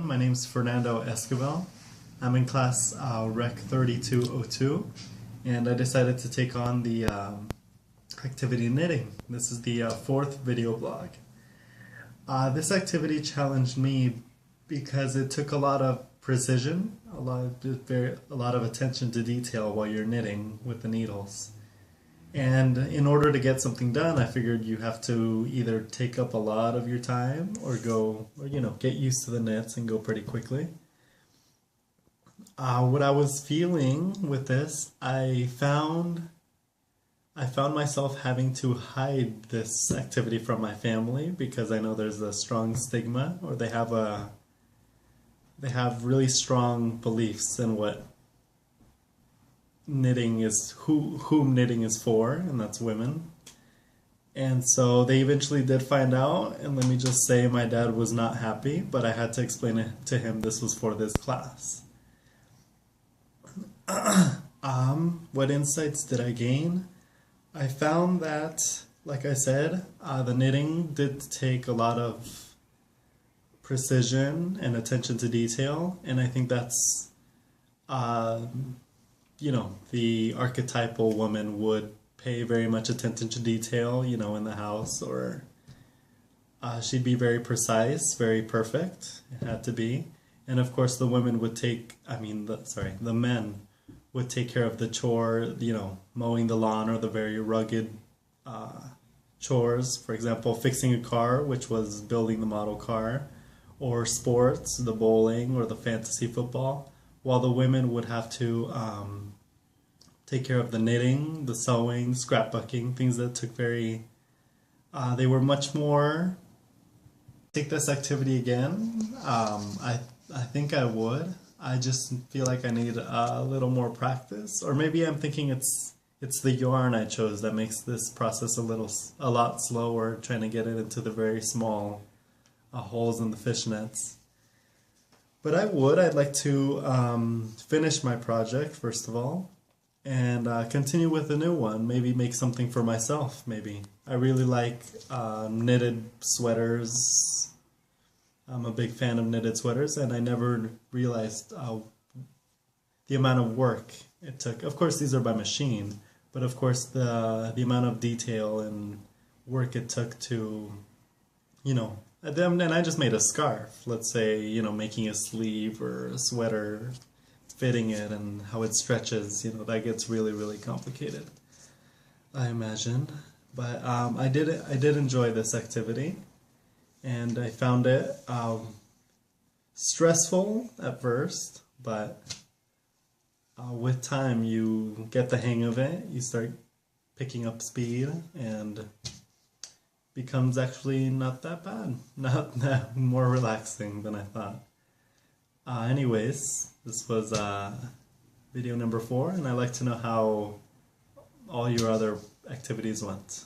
My name's Fernando Esquivel. I'm in class Rec 3202, and I decided to take on the activity knitting. This is the fourth video blog. This activity challenged me because it took a lot of precision, a lot of attention to detail while you're knitting with the needles. And in order to get something done, I figured you have to either take up a lot of your time or get used to the knits and go pretty quickly. What I was feeling with this, I found myself having to hide this activity from my family because I know there's a strong stigma, or they have really strong beliefs in what knitting is, whom knitting is for, and that's women. And so they eventually did find out, and let me just say my dad was not happy, but I had to explain it to him this was for this class. What insights did I gain? I found that, like I said, the knitting did take a lot of precision and attention to detail, and I think that's the archetypal woman would pay very much attention to detail, in the house, or she'd be very precise, very perfect. It had to be. And of course the women would the men would take care of the chore, mowing the lawn, or the very rugged chores. For example, fixing a car, which was building the model car, or sports, the bowling or the fantasy football, while the women would have to take care of the knitting, the sewing, scrapbooking, things that took they were much more. Take this activity again, I think I would. I just feel like I need a little more practice, or maybe I'm thinking it's the yarn I chose that makes this process a lot slower, trying to get it into the very small holes in the fishnets. But I'd like to finish my project first of all, and continue with a new one, maybe make something for myself, maybe. I really like knitted sweaters. I'm a big fan of knitted sweaters, and I never realized the amount of work it took. Of course, these are by machine, but of course the amount of detail and work it took to, and I just made a scarf, let's say, making a sleeve or a sweater, fitting it, and how it stretches, that gets really, really complicated, I imagine. But I did enjoy this activity. And I found it stressful at first, but with time you get the hang of it, you start picking up speed, and becomes actually not that bad, not that more relaxing than I thought. Anyways, this was video number 4, and I'd like to know how all your other activities went.